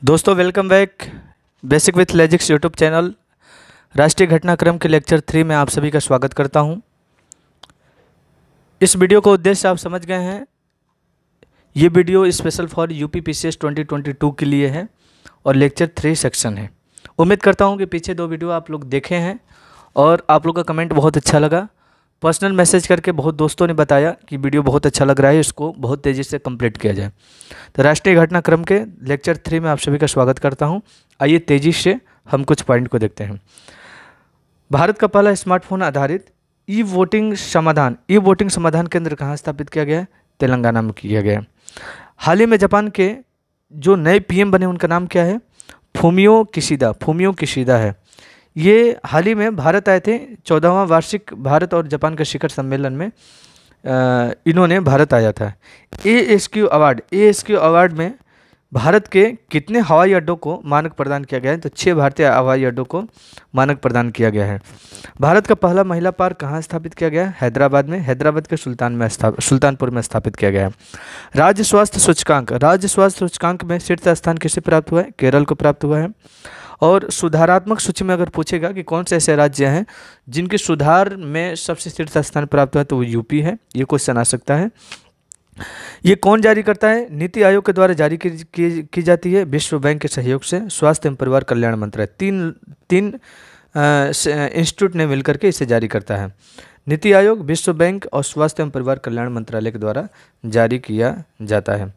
दोस्तों welcome back basic with logics YouTube channel. राष्ट्रीय घटनाक्रम के लेक्चर 3 में आप सभी का स्वागत करता हूं। इस वीडियो का उद्देश्य आप समझ गए हैं। ये video special for UP PCS 2022 के लिए है और लेक्चर 3 सेक्शन है। उम्मीद करता हूं कि पीछे 2 वीडियो आप लोग देखे हैं और आप लोग का कमेंट बहुत अच्छा लगा। पर्सनल मैसेज करके बहुत दोस्तों ने बताया कि वीडियो बहुत अच्छा लग रहा है, इसको बहुत तेज़ी से कंप्लीट किया जाए। तो राष्ट्रीय घटनाक्रम के लेक्चर 3 में आप सभी का स्वागत करता हूं। आइए तेज़ी से हम कुछ पॉइंट को देखते हैं। भारत का पहला स्मार्टफोन आधारित ई वोटिंग समाधान केंद्र कहाँ स्थापित किया गया है? तेलंगाना में किया गया है। हाल ही में जापान के जो नए पीएम बने उनका नाम क्या है? फूमियो किशिदा है। ये हाल ही में भारत आए थे। 14वां वार्षिक भारत और जापान का शिखर सम्मेलन में इन्होंने भारत आया था। ASQ अवार्ड में भारत के कितने हवाई अड्डों को मानक प्रदान किया गया है? तो 6 भारतीय हवाई अड्डों को मानक प्रदान किया गया है। भारत का पहला महिला पार्क कहाँ स्थापित किया गया है? हैदराबाद में, हैदराबाद के सुल्तानपुर में स्थापित किया गया है। राज्य स्वास्थ्य सूचकांक में शीर्ष स्थान किसे प्राप्त हुआ है? केरल को प्राप्त हुआ है। और सुधारात्मक सूची में अगर पूछेगा कि कौन से ऐसे राज्य हैं जिनके सुधार में सबसे शीर्ष स्थान प्राप्त हुआ है, तो वो यूपी है। ये क्वेश्चन आ सकता है। ये कौन जारी करता है? नीति आयोग के द्वारा जारी की जाती है विश्व बैंक के सहयोग से। स्वास्थ्य एवं परिवार कल्याण मंत्रालय, तीन इंस्टीट्यूट ने मिलकर के इसे जारी करता है। नीति आयोग, विश्व बैंक और स्वास्थ्य एवं परिवार कल्याण मंत्रालय के द्वारा जारी किया जाता है।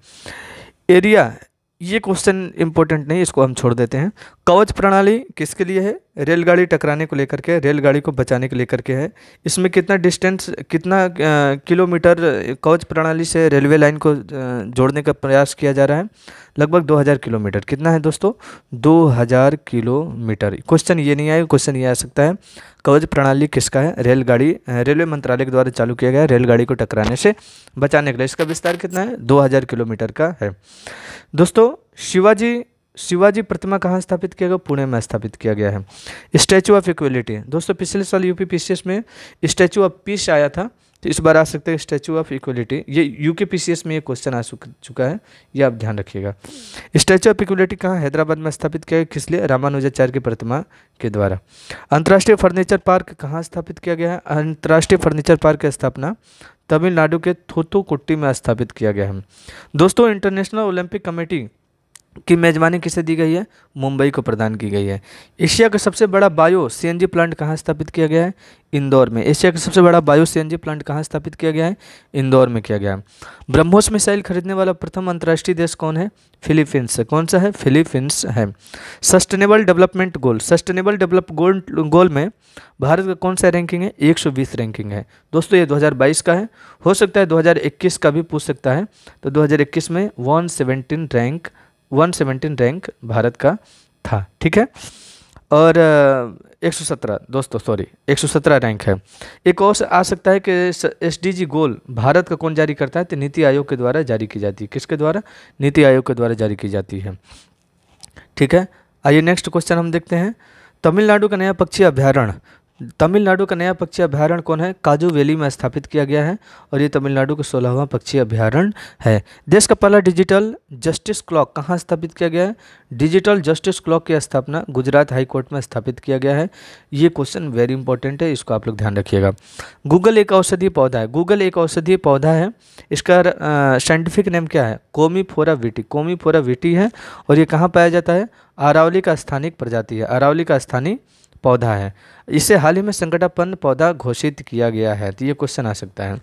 एरिया, ये क्वेश्चन इंपॉर्टेंट नहीं, इसको हम छोड़ देते हैं। कवच प्रणाली किसके लिए है? रेलगाड़ी टकराने को लेकर के, रेलगाड़ी को बचाने को लेकर के है। इसमें कितना किलोमीटर कवच प्रणाली से रेलवे लाइन को जोड़ने का प्रयास किया जा रहा है? लगभग 2000 किलोमीटर। कितना है दोस्तों? 2000 किलोमीटर। क्वेश्चन ये नहीं आएगा, क्वेश्चन ये आ सकता है कवच प्रणाली किसका है? रेलवे मंत्रालय के द्वारा चालू किया गया है, रेलगाड़ी को टकराने से बचाने के लिए। इसका विस्तार कितना है? 2000 किलोमीटर का है। दोस्तों शिवाजी प्रतिमा कहाँ स्थापित किया गया? पुणे में स्थापित किया गया है। स्टैचू ऑफ इक्वलिटी, दोस्तों पिछले साल यूपी पीसीएस में स्टैचू ऑफ पीस आया था, तो इस बार आ सकते हैं स्टैचू ऑफ इक्वलिटी। ये यूके पीसीएस में ये क्वेश्चन आ चुका है, ये आप ध्यान रखिएगा। स्टैचू ऑफ इक्वलिटी कहाँ? हैदराबाद में स्थापित किया गया। किस लिए? रामानुजाचार्य की प्रतिमा के द्वारा। अंतर्राष्ट्रीय फर्नीचर पार्क कहाँ स्थापित किया गया है? अंतर्राष्ट्रीय फर्नीचर पार्क की स्थापना तमिलनाडु के थूथुकुट्टी में स्थापित किया गया है। दोस्तों इंटरनेशनल ओलंपिक कमेटी की मेजबानी किसे दी गई है? मुंबई को प्रदान की गई है। एशिया का सबसे बड़ा बायो सीएनजी प्लांट कहाँ स्थापित किया गया है? इंदौर में। एशिया का सबसे बड़ा बायो सीएनजी प्लांट कहाँ स्थापित किया गया है? इंदौर में किया गया है। ब्रह्मोस मिसाइल खरीदने वाला प्रथम अंतर्राष्ट्रीय देश कौन है? फिलीपींस। कौन सा है? फिलीपींस है। सस्टेनेबल डेवलपमेंट गोल में भारत का कौन सा रैंकिंग है? 120 रैंकिंग है। दोस्तों ये 2022 का है, हो सकता है 2021 का भी पूछ सकता है। तो 2021 में 117 रैंक भारत का था, ठीक है। और 117 रैंक है। एक और आ सकता है कि SDG गोल भारत का कौन जारी करता है? तो नीति आयोग के द्वारा जारी की जाती है। किसके द्वारा? नीति आयोग के द्वारा जारी की जाती है, ठीक है। आइए नेक्स्ट क्वेश्चन हम देखते हैं। तमिलनाडु का नया पक्षी अभ्यारण्य कौन है? काजू वैली में स्थापित किया गया है और ये तमिलनाडु का 16वां पक्षी अभ्यारण्य है। देश का पहला डिजिटल जस्टिस क्लॉक कहाँ स्थापित किया गया है? डिजिटल जस्टिस क्लॉक की स्थापना गुजरात हाई कोर्ट में स्थापित किया गया है। ये क्वेश्चन वेरी इंपॉर्टेंट है, इसको आप लोग ध्यान रखिएगा। गूगल एक औषधीय पौधा है। इसका साइंटिफिक नेम क्या है? कोमीफोरा विटी है और ये कहाँ पाया जाता है? अरावली का स्थानिक प्रजाति है, अरावली का स्थानीय पौधा है। इसे हाल ही में संकटापन्न पौधा घोषित किया गया है। तो ये क्वेश्चन आ सकता है।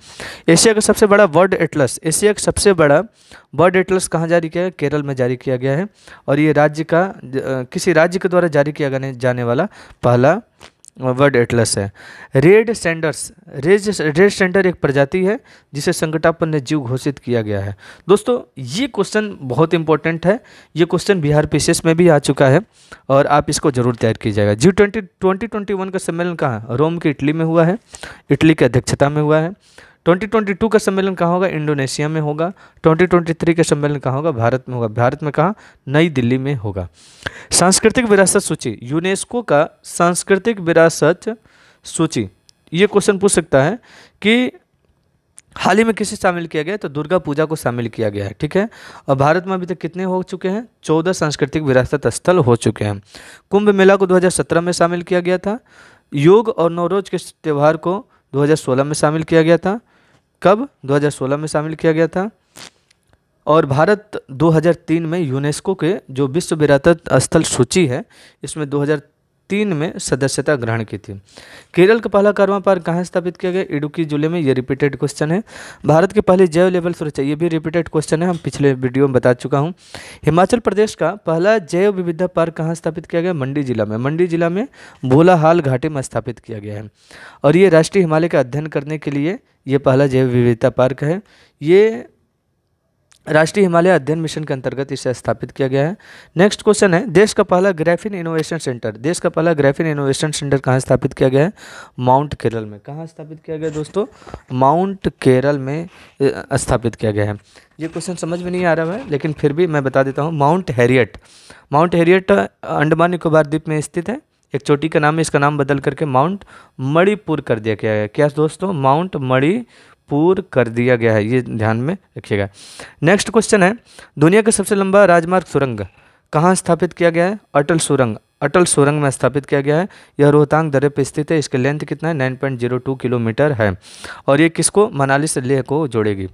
एशिया का सबसे बड़ा बर्ड एटलस कहाँ जारी किया है? केरल में जारी किया गया है और ये किसी राज्य के द्वारा जारी किया जाने वाला पहला वर्ड एटलस है। रेड सेंडर एक प्रजाति है जिसे संकटापन्न जीव घोषित किया गया है। दोस्तों ये क्वेश्चन बहुत इंपॉर्टेंट है, ये क्वेश्चन बिहार पीसीएस में भी आ चुका है और आप इसको जरूर तैयार कीजिएगा। G20 2021 का सम्मेलन कहाँ? रोम की इटली में हुआ है, इटली की अध्यक्षता में हुआ है। 2022 का सम्मेलन कहाँ होगा? इंडोनेशिया में होगा। 2023 का सम्मेलन कहाँ होगा? भारत में होगा। भारत में कहाँ? नई दिल्ली में होगा। सांस्कृतिक विरासत सूची, यूनेस्को का सांस्कृतिक विरासत सूची, ये क्वेश्चन पूछ सकता है कि हाल ही में किसे शामिल किया गया है? तो दुर्गा पूजा को शामिल किया गया है, ठीक है। और भारत में अभी तक कितने हो चुके हैं? 14 सांस्कृतिक विरासत स्थल हो चुके हैं। कुंभ मेला को 2017 में शामिल किया गया था। योग और नवरोज के त्यौहार को 2016 में शामिल किया गया था। कब? 2016 में शामिल किया गया था। और भारत 2003 में यूनेस्को के जो विश्व विरासत स्थल सूची है, इसमें 2003 में सदस्यता ग्रहण की थी। केरल का पहला कार्बन पार्क कहाँ स्थापित किया गया? इडुक्की जिले में। ये रिपीटेड क्वेश्चन है। भारत के पहले जैव लेवल सुरक्षा, ये भी रिपीटेड क्वेश्चन है, हम पिछले वीडियो में बता चुका हूँ। हिमाचल प्रदेश का पहला जैव विविधता पार्क कहाँ स्थापित किया गया? मंडी जिला में। मंडी जिला में भोलाहाल घाटी में स्थापित किया गया है। और ये राष्ट्रीय हिमालय का अध्ययन करने के लिए ये पहला जैव विविधता पार्क है। ये राष्ट्रीय हिमालय अध्ययन मिशन के अंतर्गत इसे स्थापित किया गया है। नेक्स्ट क्वेश्चन है, देश का पहला ग्राफीन इनोवेशन सेंटर, देश का पहला ग्राफीन इनोवेशन सेंटर कहाँ स्थापित किया गया है? माउंट केरल में। कहाँ स्थापित किया गया दोस्तों? माउंट केरल में स्थापित किया गया है। ये क्वेश्चन समझ में नहीं आ रहा है, लेकिन फिर भी मैं बता देता हूँ। Mount Harriet, mount Harriet Andaman Nicobar द्वीप में स्थित है। एक चोटी का नाम है, इसका नाम बदल करके माउंट मणिपुर कर दिया गया है। क्या दोस्तों? माउंट मणिपुर कर दिया गया है, ये ध्यान में रखिएगा। नेक्स्ट क्वेश्चन है, दुनिया का सबसे लंबा राजमार्ग सुरंग कहाँ स्थापित किया गया है? अटल सुरंग, अटल सुरंग में स्थापित किया गया है। यह रोहतांग दर्रे पर स्थित है। इसका लेंथ कितना है? 9.02 किलोमीटर है। और ये किसको? मनाली से लेह को जोड़ेगी।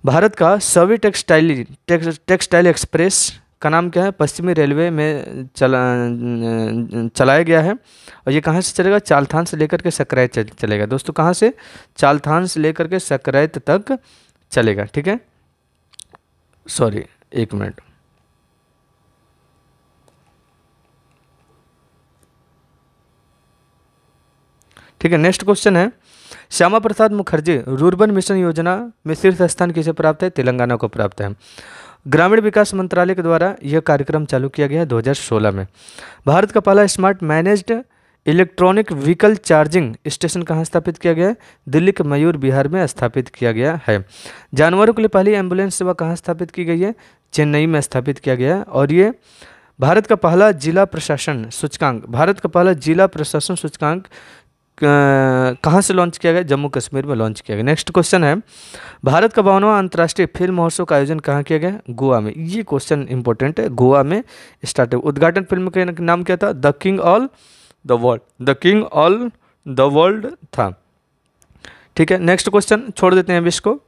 भारत का सभी टेक्सटाइल एक्सप्रेस का नाम क्या है? पश्चिमी रेलवे में चलाया गया है। और ये कहाँ से चलेगा? चालथान से लेकर के सकरैत चलेगा। दोस्तों कहाँ से? चालथान से लेकर के सकरैत तक चलेगा, ठीक है। सॉरी, एक मिनट। ठीक है, नेक्स्ट क्वेश्चन है, श्यामा प्रसाद मुखर्जी रूर्बन मिशन योजना में शीर्ष स्थान किसे प्राप्त है? तेलंगाना को प्राप्त है। ग्रामीण विकास मंत्रालय के द्वारा यह कार्यक्रम चालू किया गया है 2016 में। भारत का पहला smart managed electronic vehicle charging station कहाँ स्थापित किया गया है? दिल्ली के मयूर बिहार में स्थापित किया गया है। जानवरों के लिए पहली एम्बुलेंस सेवा कहाँ स्थापित की गई है? चेन्नई में स्थापित किया गया है। और ये भारत का पहला जिला प्रशासन सूचकांक, भारत का पहला जिला प्रशासन सूचकांक कहाँ से लॉन्च किया गया? जम्मू कश्मीर में लॉन्च किया गया। नेक्स्ट क्वेश्चन है, भारत का 52वां अंतर्राष्ट्रीय फिल्म महोत्सव का आयोजन कहाँ किया गया? गोवा में। ये क्वेश्चन इंपॉर्टेंट है, गोवा में स्टार्ट। उद्घाटन फिल्म का नाम क्या था? The king all the world, the king all the world था, ठीक है। नेक्स्ट क्वेश्चन छोड़ देते हैं अब इसको।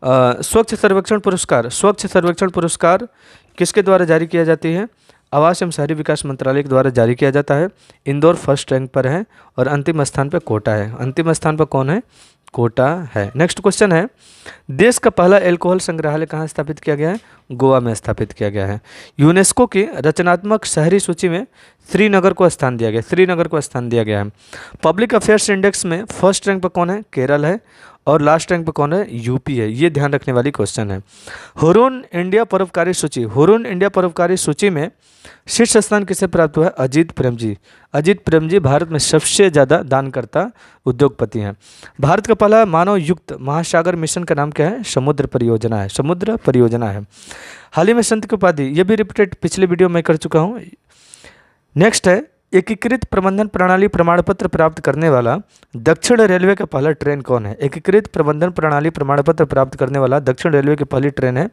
स्वच्छ सर्वेक्षण पुरस्कार, स्वच्छ सर्वेक्षण पुरस्कार किसके द्वारा जारी किया जाती है? आवास एवं शहरी विकास मंत्रालय के द्वारा जारी किया जाता है। इंदौर फर्स्ट रैंक पर है और अंतिम स्थान पर कोटा है। अंतिम स्थान पर कौन है? कोटा है। नेक्स्ट क्वेश्चन है, देश का पहला एल्कोहल संग्रहालय कहाँ स्थापित किया गया है? गोवा में स्थापित किया गया है। यूनेस्को की रचनात्मक शहरी सूची में श्रीनगर को स्थान दिया गया, श्रीनगर को स्थान दिया गया है। पब्लिक अफेयर्स इंडेक्स में फर्स्ट रैंक पर कौन है? केरल है। और लास्ट रैंक पर कौन है? यूपी है। ये ध्यान रखने वाली क्वेश्चन है। हुरून इंडिया परोपकारी सूची, हुरून इंडिया परोपकारी सूची में शीर्ष स्थान किसे प्राप्त हुआ है? अजीत प्रेम जी। अजीत प्रेम जी भारत में सबसे ज़्यादा दानकर्ता उद्योगपति हैं। भारत का पहला मानव युक्त महासागर मिशन का नाम क्या है? समुद्र परियोजना है, समुद्र परियोजना है। हाल ही में संत की उपाधि, ये भी रिपीटेड पिछले वीडियो में कर चुका हूँ। नेक्स्ट है, एकीकृत प्रबंधन प्रणाली प्रमाण पत्र प्राप्त करने वाला दक्षिण रेलवे का पहला ट्रेन कौन है? एकीकृत प्रबंधन प्रणाली प्रमाण पत्र प्राप्त करने वाला दक्षिण रेलवे की पहली ट्रेन है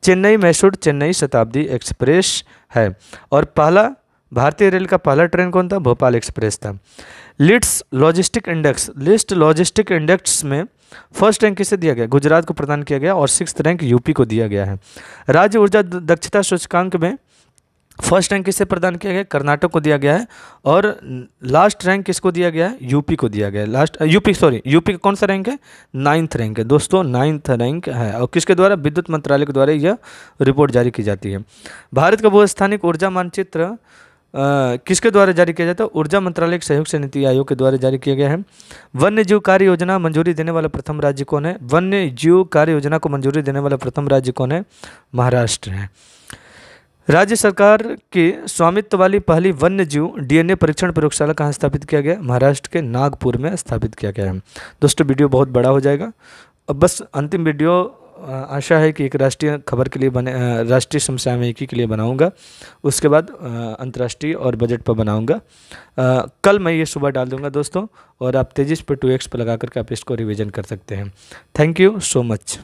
चेन्नई मैसूर चेन्नई शताब्दी एक्सप्रेस है। और पहला भारतीय रेल का पहला ट्रेन कौन था? भोपाल एक्सप्रेस था। List logistic index, list logistic index में फर्स्ट रैंक किसे दिया गया? गुजरात को प्रदान किया गया। और 6th रैंक यूपी को दिया गया है। राज्य ऊर्जा दक्षता सूचकांक में फर्स्ट रैंक किसे प्रदान किया गया? कर्नाटक को दिया गया है। और लास्ट रैंक किसको दिया गया है? यूपी को दिया गया है। यूपी का कौन सा रैंक है? 9th रैंक है दोस्तों, 9th रैंक है। और किसके द्वारा? विद्युत मंत्रालय के द्वारा यह रिपोर्ट जारी की जाती है। भारत का भूस्थानिक ऊर्जा मानचित्र किसके द्वारा जारी किया जाता है? ऊर्जा मंत्रालय के सहयोग से नीति आयोग के द्वारा जारी किया गया है। वन्य जीव कार्य योजना मंजूरी देने वाला प्रथम राज्य कौन है? वन्य जीव कार्य योजना को मंजूरी देने वाला प्रथम राज्य कौन है? महाराष्ट्र है। राज्य सरकार के स्वामित्व वाली पहली वन्य जीव DNA परीक्षण प्रयोगशाला कहाँ स्थापित किया गया? महाराष्ट्र के नागपुर में स्थापित किया गया है। दोस्तों वीडियो बहुत बड़ा हो जाएगा, अब बस अंतिम वीडियो आशा है कि एक राष्ट्रीय खबर के लिए राष्ट्रीय समसामयिकी के लिए बनाऊंगा, उसके बाद अंतर्राष्ट्रीय और बजट पर बनाऊंगा। कल मैं ये सुबह डाल दूंगा दोस्तों, और आप तेजी पर 2x पर लगा करके आप इसको रिवीजन कर सकते हैं। Thank you so much.